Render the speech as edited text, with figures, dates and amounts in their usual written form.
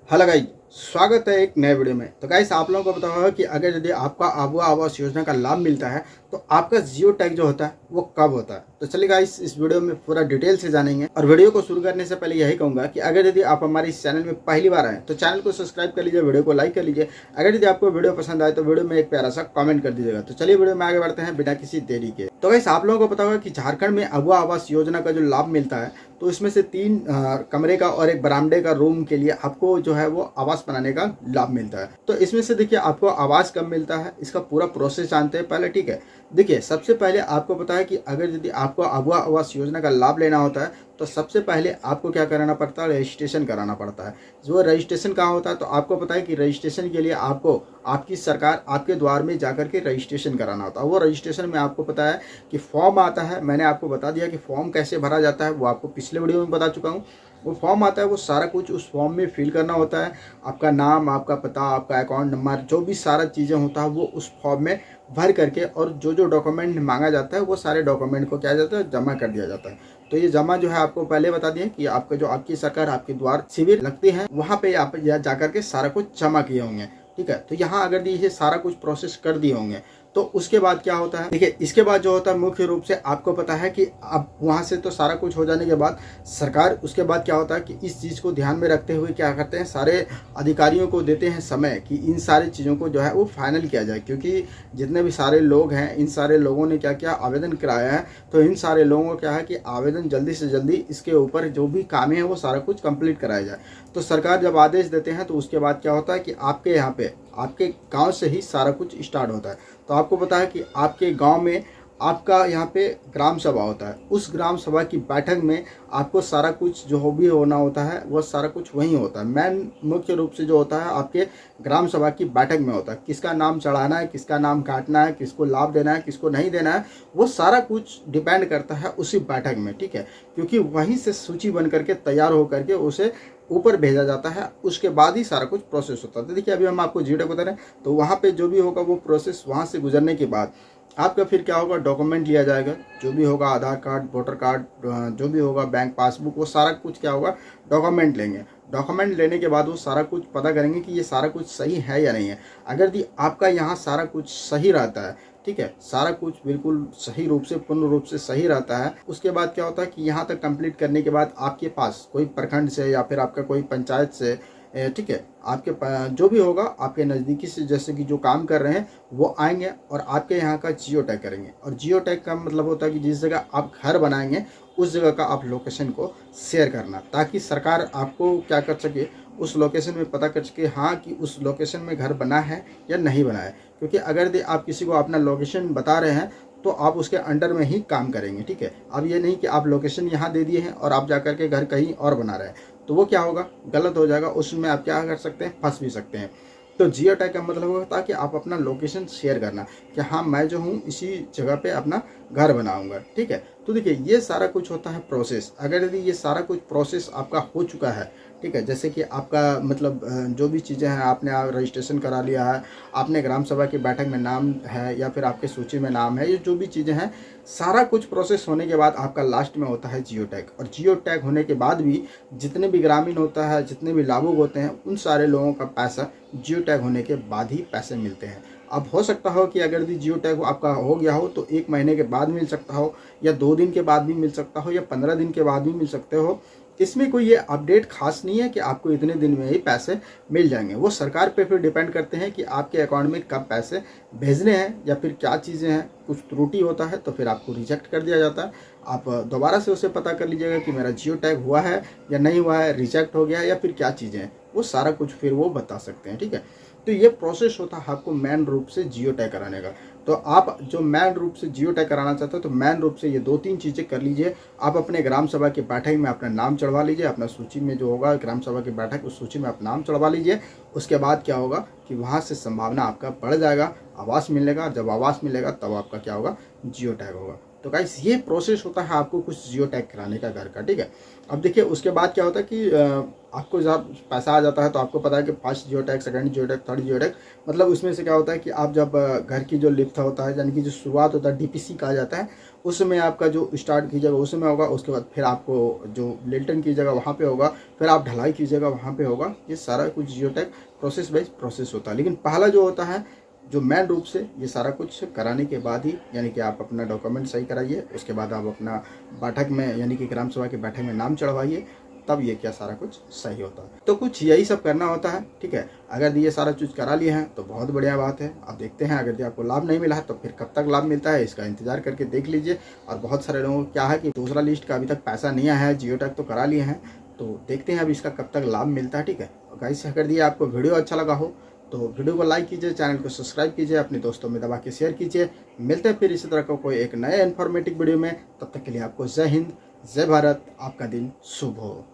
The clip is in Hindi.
हेलो गाइस, स्वागत है एक नए वीडियो में। तो गाइस, आप लोगों को पता होगा कि अगर यदि आपका आबुआ आवास योजना का लाभ मिलता है तो आपका जियो टैग जो होता है वो कब होता है। तो चलिए गाइस, इस वीडियो में पूरा डिटेल से जानेंगे। और वीडियो को शुरू करने से पहले यही कहूंगा कि अगर यदि आप हमारे इस चैनल में पहली बार आए तो चैनल को सब्सक्राइब कर लीजिए, वीडियो को लाइक कर लीजिए। अगर यदि आपको वीडियो पसंद आए तो वीडियो में एक प्यारा सा कमेंट कर दीजिएगा। तो चलिए वीडियो में आगे बढ़ते हैं बिना किसी देरी के। तो गाइस, आप लोगों को पता होगा कि झारखंड में आबुआ आवास योजना का जो लाभ मिलता है तो इसमें से 3 कमरे का और एक बरामदे का रूम के लिए आपको जो है वो आवास बनाने का लाभ मिलता है। तो इसमें से देखिए, आपको आवास कब मिलता है इसका पूरा प्रोसेस जानते हैं पहले। ठीक है, देखिए सबसे पहले आपको पता है कि अगर यदि आपको आबुआ आवास योजना का लाभ लेना होता है तो सबसे पहले आपको क्या कराना पड़ता है, रजिस्ट्रेशन कराना पड़ता है। जो रजिस्ट्रेशन कहाँ होता है, तो आपको पता है कि रजिस्ट्रेशन के लिए आपको आपकी सरकार आपके द्वार में जाकर के रजिस्ट्रेशन कराना होता है। वो रजिस्ट्रेशन में आपको पता है कि फॉर्म आता है। मैंने आपको बता दिया कि फॉर्म कैसे भरा जाता है, वो आपको पिछले वीडियो में बता चुका हूँ। वो फॉर्म आता है, वो सारा कुछ उस फॉर्म में फिल करना होता है। आपका नाम, आपका पता, आपका अकाउंट नंबर, जो भी सारा चीज़ें होता है वो उस फॉर्म में भर करके, और जो जो डॉक्यूमेंट मांगा जाता है वो सारे डॉक्यूमेंट को क्या जाता है, जमा कर दिया जाता है। तो ये जमा जो है आपको पहले बता दिए कि आपका जो आपकी सरकार आपके द्वार शिविर लगती है वहाँ पे आप जाकर के सारा कुछ जमा किए होंगे। ठीक है, तो यहाँ अगर ये सारा कुछ प्रोसेस कर दिए होंगे तो उसके बाद क्या होता है, देखिए इसके बाद जो होता है मुख्य रूप से आपको पता है कि अब वहाँ से तो सारा कुछ हो जाने के बाद सरकार उसके बाद क्या होता है कि इस चीज़ को ध्यान में रखते हुए क्या करते हैं, सारे अधिकारियों को देते हैं समय कि इन सारी चीज़ों को जो है वो फाइनल किया जाए। क्योंकि जितने भी सारे लोग हैं, इन सारे लोगों ने क्या किया, आवेदन कराया है। तो इन सारे लोगों को क्या है कि आवेदन जल्दी से जल्दी इसके ऊपर जो भी काम है वो सारा कुछ कंप्लीट कराया जाए। तो सरकार जब आदेश देते हैं तो उसके बाद क्या होता है कि आपके यहाँ पे आपके गांव से ही सारा कुछ स्टार्ट होता है। तो आपको पता है कि आपके गांव में आपका यहाँ पे ग्राम सभा होता है। उस ग्राम सभा की बैठक में आपको सारा कुछ जो भी होना होता है वह सारा कुछ वहीं होता है। मेन मुख्य रूप से जो होता है आपके ग्राम सभा की बैठक में होता है। किसका नाम चढ़ाना है, किसका नाम काटना है, किसको लाभ देना है, किसको नहीं देना है, वो सारा कुछ डिपेंड करता है उसी बैठक में। ठीक है, क्योंकि वहीं से सूची बन करके तैयार होकर के उसे ऊपर भेजा जाता है, उसके बाद ही सारा कुछ प्रोसेस होता है। तो देखिए, अभी हम आपको जियो टैग बता रहे हैं, तो वहाँ पे जो भी होगा वो प्रोसेस वहाँ से गुजरने के बाद आपका फिर क्या होगा, डॉक्यूमेंट लिया जाएगा। जो भी होगा, आधार कार्ड, वोटर कार्ड, जो भी होगा, बैंक पासबुक, वो सारा कुछ क्या होगा, डॉक्यूमेंट लेंगे। डॉक्यूमेंट लेने के बाद वो सारा कुछ पता करेंगे कि ये सारा कुछ सही है या नहीं है। अगर यदि आपका यहाँ सारा कुछ सही रहता है, ठीक है, सारा कुछ बिल्कुल सही रूप से, पूर्ण रूप से सही रहता है, उसके बाद क्या होता है कि यहाँ तक कंप्लीट करने के बाद आपके पास कोई प्रखंड से या फिर आपका कोई पंचायत से, ठीक है, आपके जो भी होगा आपके नज़दीकी से, जैसे कि जो काम कर रहे हैं वो आएंगे और आपके यहाँ का जियो टैग करेंगे। और जियो टैग का मतलब होता है कि जिस जगह आप घर बनाएंगे उस जगह का आप लोकेशन को शेयर करना, ताकि सरकार आपको क्या कर सके, उस लोकेशन में पता कर सके हाँ कि उस लोकेशन में घर बना है या नहीं बना है। क्योंकि अगर आप किसी को अपना लोकेशन बता रहे हैं तो आप उसके अंडर में ही काम करेंगे। ठीक है, अब ये नहीं कि आप लोकेशन यहाँ दे दिए हैं और आप जाकर के घर कहीं और बना रहे हैं, तो वो क्या होगा, गलत हो जाएगा। उसमें आप क्या कर सकते हैं, फंस भी सकते हैं। तो जियो टैग का मतलब होता है कि आप अपना लोकेशन शेयर करना कि हाँ मैं जो हूँ इसी जगह पे अपना घर बनाऊंगा। ठीक है, तो देखिए ये सारा कुछ होता है प्रोसेस। अगर यदि ये सारा कुछ प्रोसेस आपका हो चुका है, ठीक है, जैसे कि आपका मतलब जो भी चीज़ें हैं, आपने रजिस्ट्रेशन करा लिया है, आपने ग्राम सभा की बैठक में नाम है या फिर आपके सूची में नाम है, ये जो भी चीज़ें हैं, सारा कुछ प्रोसेस होने के बाद आपका लास्ट में होता है जियो टैग। और जियो टैग होने के बाद भी जितने भी ग्रामीण होता है, जितने भी लाभुक होते हैं, उन सारे लोगों का पैसा जियो टैग होने के बाद ही पैसे मिलते हैं। अब हो सकता हो कि अगर जियो टैग आपका हो गया हो तो 1 महीने के बाद मिल सकता हो, या 2 दिन के बाद भी मिल सकता हो, या 15 दिन के बाद भी मिल सकते हो। इसमें कोई ये अपडेट खास नहीं है कि आपको इतने दिन में ही पैसे मिल जाएंगे। वो सरकार पे फिर डिपेंड करते हैं कि आपके अकाउंट में कब पैसे भेजने हैं या फिर क्या चीज़ें हैं। कुछ त्रुटि होता है तो फिर आपको रिजेक्ट कर दिया जाता है। आप दोबारा से उसे पता कर लीजिएगा कि मेरा जियो टैग हुआ है या नहीं हुआ है, रिजेक्ट हो गया या फिर क्या चीज़ें हैं, वो सारा कुछ फिर वो बता सकते हैं। ठीक है, तो ये प्रोसेस होता है आपको मेन रूप से जियो टैग कराने का। तो आप जो मेन रूप से जियो टैग कराना चाहते हो तो मेन रूप से ये 2-3 चीज़ें कर लीजिए। आप अपने ग्राम सभा की बैठक में अपना नाम चढ़वा लीजिए, अपना सूची में जो होगा ग्राम सभा की बैठक, उस सूची में आप नाम चढ़वा लीजिए। उसके बाद क्या होगा कि वहाँ से संभावना आपका बढ़ जाएगा आवास मिलने का। जब आवास मिलेगा तब आपका क्या होगा, जियो टैग होगा। तो गाइस ये प्रोसेस होता है आपको कुछ जियो टैग कराने का घर का। ठीक है, अब देखिए उसके बाद क्या होता है कि आपको जब पैसा आ जाता है तो आपको पता है कि first geo tag, second geo tag, third geo tag, मतलब उसमें से क्या होता है कि आप जब घर की जो लिफ्ट होता है, यानी कि जो शुरुआत होता है, डीपीसी कहा जाता है, उसमें आपका जो स्टार्ट कीजिएगा उसमें होगा, उसके बाद फिर आपको जो लिल्टन कीजिएगा वहाँ पे होगा, फिर आप ढलाई कीजिएगा वहाँ पे होगा। ये सारा कुछ geo tag process wise process होता है। लेकिन पहला जो होता है जो मेन रूप से ये सारा कुछ कराने के बाद ही, यानी कि आप अपना डॉक्यूमेंट सही कराइए, उसके बाद आप अपना बैठक में यानी कि ग्राम सभा की बैठक में नाम चढ़वाइए, तब ये क्या सारा कुछ सही होता है। तो कुछ यही सब करना होता है, ठीक है। अगर ये सारा चीज़ करा लिए हैं तो बहुत बढ़िया बात है। अब देखते हैं अगर आपको लाभ नहीं मिला है तो फिर कब तक लाभ मिलता है, इसका इंतजार करके देख लीजिए। और बहुत सारे लोगों को क्या है कि दूसरा लिस्ट का अभी तक पैसा नहीं आया है, जियो टैग तो करा लिए हैं, तो देखते हैं अब इसका कब तक लाभ मिलता है, ठीक है। गाइस अगर ये आपको वीडियो अच्छा लगा हो तो वीडियो को लाइक कीजिए, चैनल को सब्सक्राइब कीजिए, अपने दोस्तों में दबा के शेयर कीजिए। मिलते हैं फिर इसी तरह का कोई एक नए इन्फॉर्मेटिव वीडियो में। तब तक के लिए आपको जय हिंद, जय भारत, आपका दिन शुभ हो।